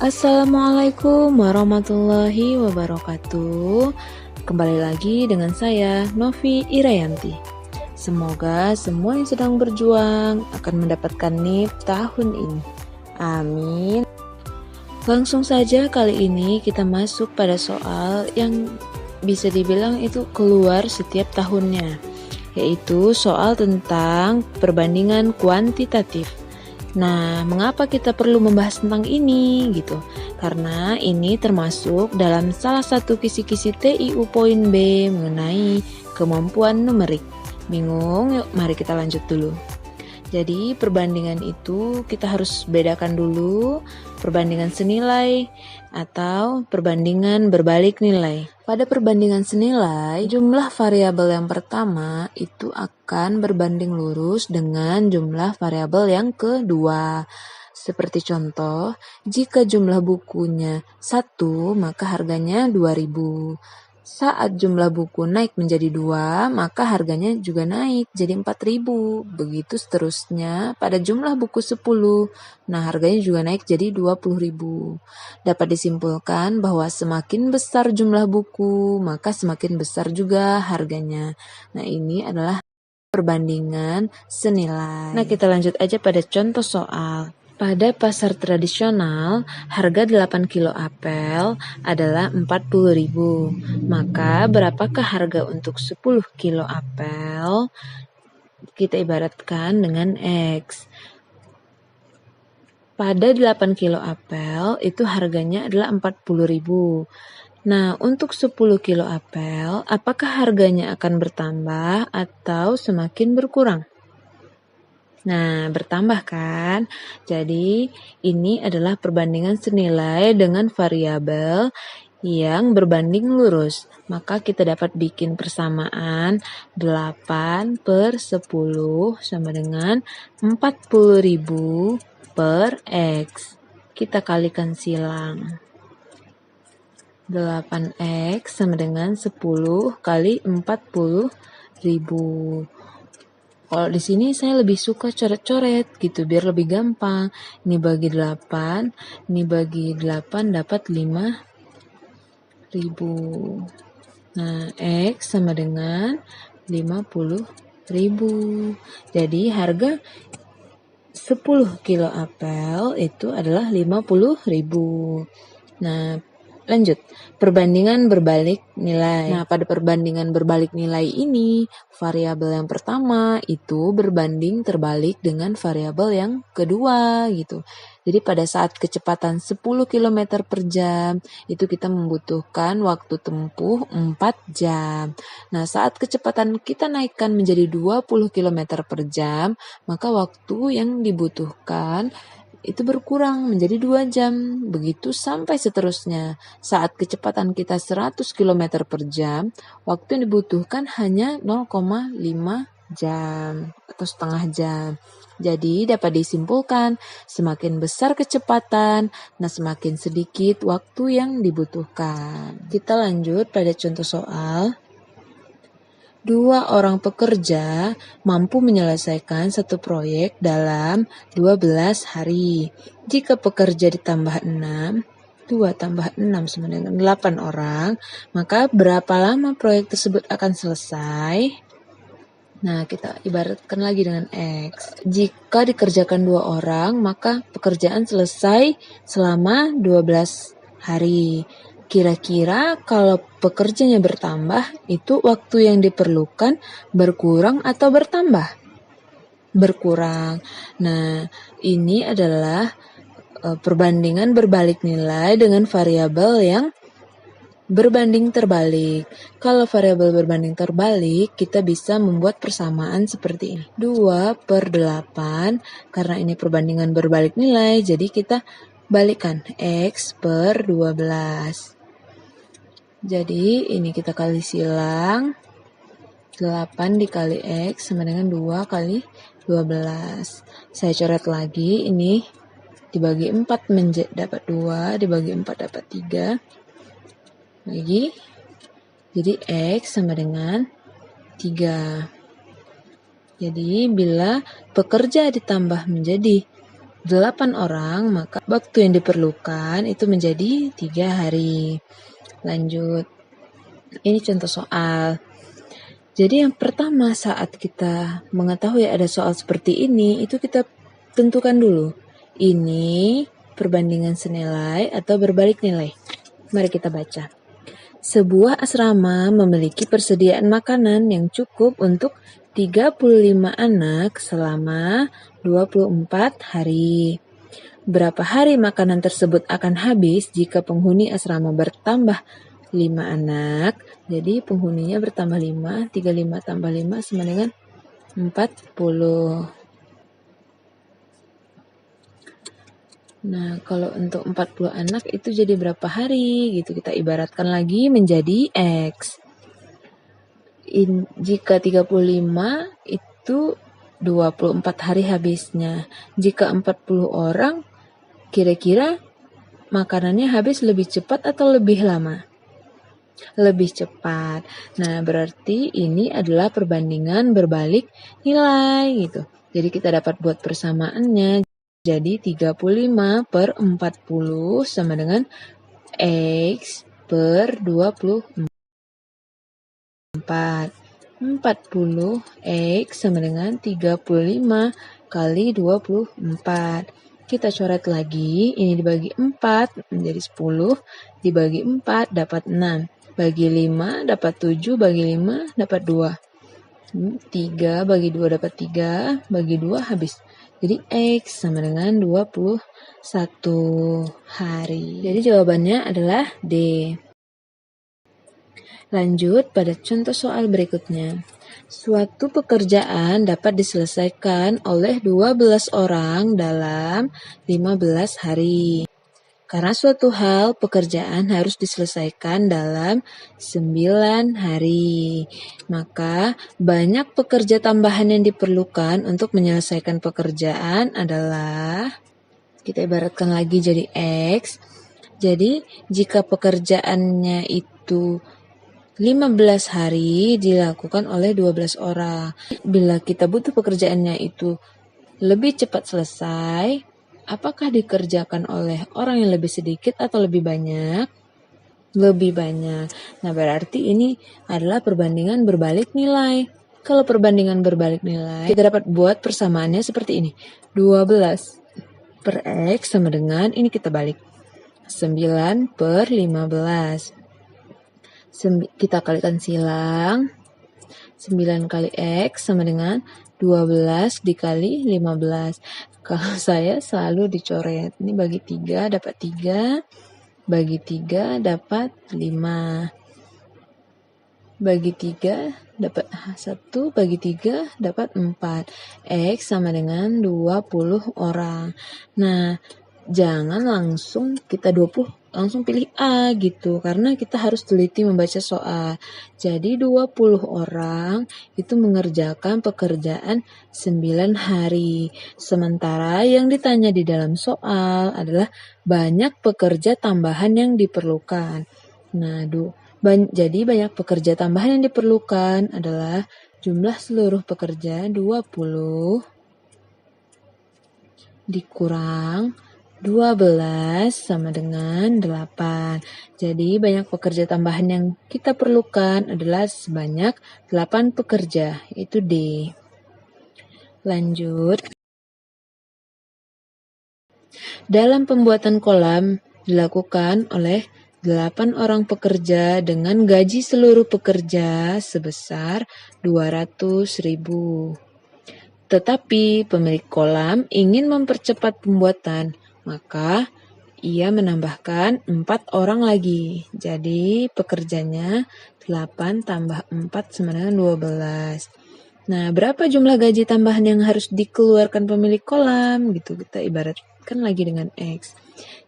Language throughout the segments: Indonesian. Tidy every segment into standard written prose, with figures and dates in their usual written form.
Assalamualaikum warahmatullahi wabarakatuh. Kembali lagi dengan saya, Novi Irayanti. Semoga semua yang sedang berjuang akan mendapatkan NIP tahun ini. Amin. Langsung saja kali ini kita masuk pada soal yang bisa dibilang itu keluar setiap tahunnya, yaitu soal tentang perbandingan kuantitatif. Nah, mengapa kita perlu membahas tentang ini gitu? Karena ini termasuk dalam salah satu kisi-kisi TIU poin B mengenai kemampuan numerik. Bingung? Yuk, mari kita lanjut dulu. Jadi, perbandingan itu kita harus bedakan dulu perbandingan senilai atau perbandingan berbalik nilai. Pada perbandingan senilai, jumlah variabel yang pertama itu akan berbanding lurus dengan jumlah variabel yang kedua. Seperti contoh, jika jumlah bukunya 1, maka harganya 2.000. Saat jumlah buku naik menjadi 2, maka harganya juga naik jadi 4.000. Begitu seterusnya pada jumlah buku 10. Nah, harganya juga naik jadi 20.000. Dapat disimpulkan bahwa semakin besar jumlah buku, maka semakin besar juga harganya. Nah, ini adalah perbandingan senilai. Nah, kita lanjut aja pada contoh soal. Pada pasar tradisional, harga 8 kilo apel adalah 40.000. Maka berapakah harga untuk 10 kilo apel? Kita ibaratkan dengan X. Pada 8 kilo apel itu harganya adalah 40.000. Nah, untuk 10 kilo apel, apakah harganya akan bertambah atau semakin berkurang? Nah, bertambah kan? Jadi, ini adalah perbandingan senilai dengan variabel yang berbanding lurus. Maka kita dapat bikin persamaan 8 per 10 sama dengan 40.000 per X. Kita kalikan silang. 8X sama dengan 10 kali 40.000. Kalau di sini saya lebih suka coret-coret gitu biar lebih gampang. Ini bagi 8, ini bagi 8 dapat 5.000. Nah, X sama dengan 50.000. Jadi harga 10 kilo apel itu adalah 50.000. Nah, lanjut, perbandingan berbalik nilai. Nah, pada perbandingan berbalik nilai ini, variabel yang pertama itu berbanding terbalik dengan variabel yang kedua gitu. Jadi pada saat kecepatan 10 km per jam, itu kita membutuhkan waktu tempuh 4 jam. Nah, saat kecepatan kita naikkan menjadi 20 km per jam, maka waktu yang dibutuhkan itu berkurang menjadi 2 jam, begitu sampai seterusnya. Saat kecepatan kita 100 km per jam, waktu yang dibutuhkan hanya 0,5 jam atau setengah jam. Jadi dapat disimpulkan, semakin besar kecepatan, nah semakin sedikit waktu yang dibutuhkan. Kita lanjut pada contoh soal. 2 orang pekerja mampu menyelesaikan satu proyek dalam 12 hari. Jika pekerja ditambah 6, 2 tambah 6 sama dengan 8 orang, maka berapa lama proyek tersebut akan selesai? Nah, kita ibaratkan lagi dengan X. Jika dikerjakan 2 orang, maka pekerjaan selesai selama 12 hari. Kira-kira kalau pekerjanya bertambah, itu waktu yang diperlukan berkurang atau bertambah? Berkurang. Nah, ini adalah perbandingan berbalik nilai dengan variabel yang berbanding terbalik. Kalau variabel berbanding terbalik, kita bisa membuat persamaan seperti ini. 2 per 8, karena ini perbandingan berbalik nilai, jadi kita balikkan X per 12. Jadi ini kita kali silang, 8 dikali X sama dengan 2 kali 12. Saya coret lagi, ini dibagi 4 dapat 2, dibagi 4 dapat 3. Lagi, jadi X sama dengan 3. Jadi bila pekerja ditambah menjadi 8 orang, maka waktu yang diperlukan itu menjadi 3 hari. Lanjut. Ini contoh soal. Jadi yang pertama saat kita mengetahui ada soal seperti ini, itu kita tentukan dulu. Ini perbandingan senilai atau berbalik nilai. Mari kita baca. Sebuah asrama memiliki persediaan makanan yang cukup untuk 35 anak selama 24 hari. Berapa hari makanan tersebut akan habis jika penghuni asrama bertambah 5 anak? Jadi penghuninya bertambah 5, 35 tambah 5 sama dengan 40. Nah, kalau untuk 40 anak itu jadi berapa hari gitu, kita ibaratkan lagi menjadi X. Jika 35 itu 24 hari habisnya. Jika 40 orang, kira-kira makanannya habis lebih cepat atau lebih lama? Lebih cepat. Nah, berarti ini adalah perbandingan berbalik nilai gitu. Jadi kita dapat buat persamaannya. Jadi 35 per 40 sama dengan X per 24. 40 X sama dengan 35 kali 24. Kita coret lagi, ini dibagi 4 menjadi 10, dibagi 4 dapat 6, bagi 5 dapat 7, bagi 5 dapat 2. 3 bagi 2 dapat 3, bagi 2 habis. Jadi X sama dengan 21 hari. Jadi jawabannya adalah D. Lanjut pada contoh soal berikutnya. Suatu pekerjaan dapat diselesaikan oleh 12 orang dalam 15 hari. Karena suatu hal pekerjaan harus diselesaikan dalam 9 hari. Maka banyak pekerja tambahan yang diperlukan untuk menyelesaikan pekerjaan adalah, kita ibaratkan lagi jadi X. Jadi jika pekerjaannya itu 15 hari dilakukan oleh 12 orang. Bila kita butuh pekerjaannya itu lebih cepat selesai, apakah dikerjakan oleh orang yang lebih sedikit atau lebih banyak? Lebih banyak. Nah, berarti ini adalah perbandingan berbalik nilai. Kalau perbandingan berbalik nilai, kita dapat buat persamaannya seperti ini. 12 per X sama dengan, ini kita balik, 9 per 15. Kita kalikan silang. 9 kali X sama dengan 12 dikali 15. Kalau saya selalu dicoret. Ini bagi 3 dapat 3. Bagi 3 dapat 5. Bagi 3 dapat 1. Bagi 3 dapat 4. X sama dengan 20 orang. Nah, jangan langsung kita 20 langsung pilih A gitu, karena kita harus teliti membaca soal. Jadi 20 orang itu mengerjakan pekerjaan 9 hari. Sementara yang ditanya di dalam soal adalah banyak pekerja tambahan yang diperlukan. Nah, jadi banyak pekerja tambahan yang diperlukan adalah jumlah seluruh pekerja 20 dikurang 12 sama dengan 8. Jadi banyak pekerja tambahan yang kita perlukan adalah sebanyak 8 pekerja, itu D. Lanjut. Dalam pembuatan kolam dilakukan oleh 8 orang pekerja dengan gaji seluruh pekerja sebesar 200.000. Tetapi pemilik kolam ingin mempercepat pembuatan, maka ia menambahkan 4 orang lagi. Jadi pekerjanya 8 tambah 4 sama dengan 12. Nah, berapa jumlah gaji tambahan yang harus dikeluarkan pemilik kolam? Gitu, kita ibaratkan lagi dengan X.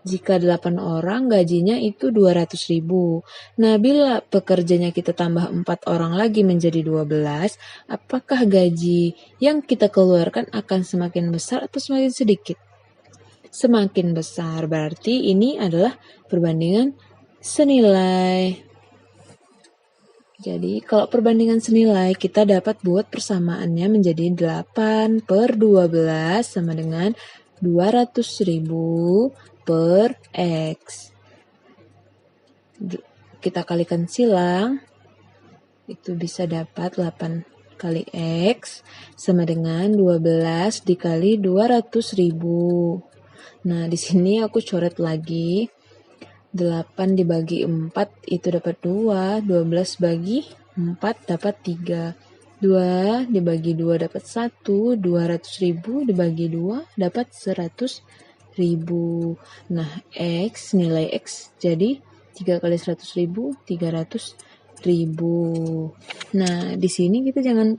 Jika 8 orang gajinya itu 200.000. Nah, bila pekerjanya kita tambah 4 orang lagi menjadi 12, apakah gaji yang kita keluarkan akan semakin besar atau semakin sedikit? Semakin besar, berarti ini adalah perbandingan senilai. Jadi kalau perbandingan senilai kita dapat buat persamaannya menjadi 8 per 12 sama dengan 200.000 per X. Kita kalikan silang, itu bisa dapat 8 kali X sama dengan 12 dikali 200.000. Nah, di sini aku coret lagi. 8 dibagi 4 itu dapat 2, 12 bagi 4 dapat 3. 2 dibagi 2 dapat 1, 200.000 dibagi 2 dapat 100.000. Nah, X, nilai X jadi 3 kali 100.000, 300.000. Nah, di sini kita jangan,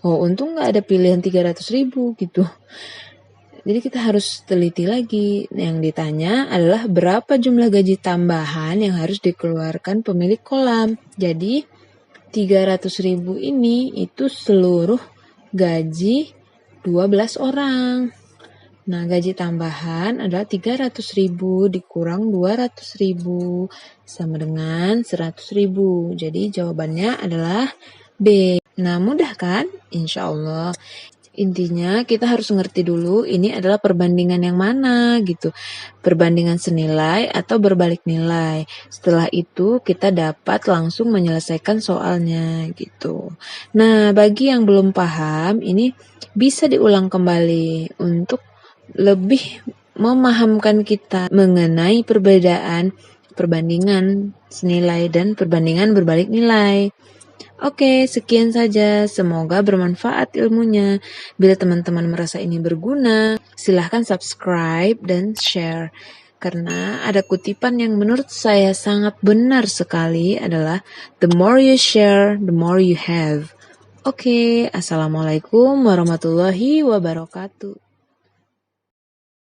untung nggak ada pilihan 300.000 gitu. Jadi kita harus teliti lagi. Yang ditanya adalah berapa jumlah gaji tambahan yang harus dikeluarkan pemilik kolam. Jadi 300.000 ini itu seluruh gaji 12 orang. Nah, gaji tambahan adalah 300.000 dikurang 200.000 sama dengan 100.000. Jadi jawabannya adalah B. Nah, mudah kan? Insya Allah. Intinya kita harus ngerti dulu ini adalah perbandingan yang mana gitu. Perbandingan senilai atau berbalik nilai. Setelah itu kita dapat langsung menyelesaikan soalnya gitu. Nah, bagi yang belum paham ini bisa diulang kembali untuk lebih memahamkan kita mengenai perbandingan senilai dan perbandingan berbalik nilai. Oke, sekian saja. Semoga bermanfaat ilmunya. Bila teman-teman merasa ini berguna, silahkan subscribe dan share. Karena ada kutipan yang menurut saya sangat benar sekali adalah the more you share, the more you have. Oke, assalamualaikum warahmatullahi wabarakatuh.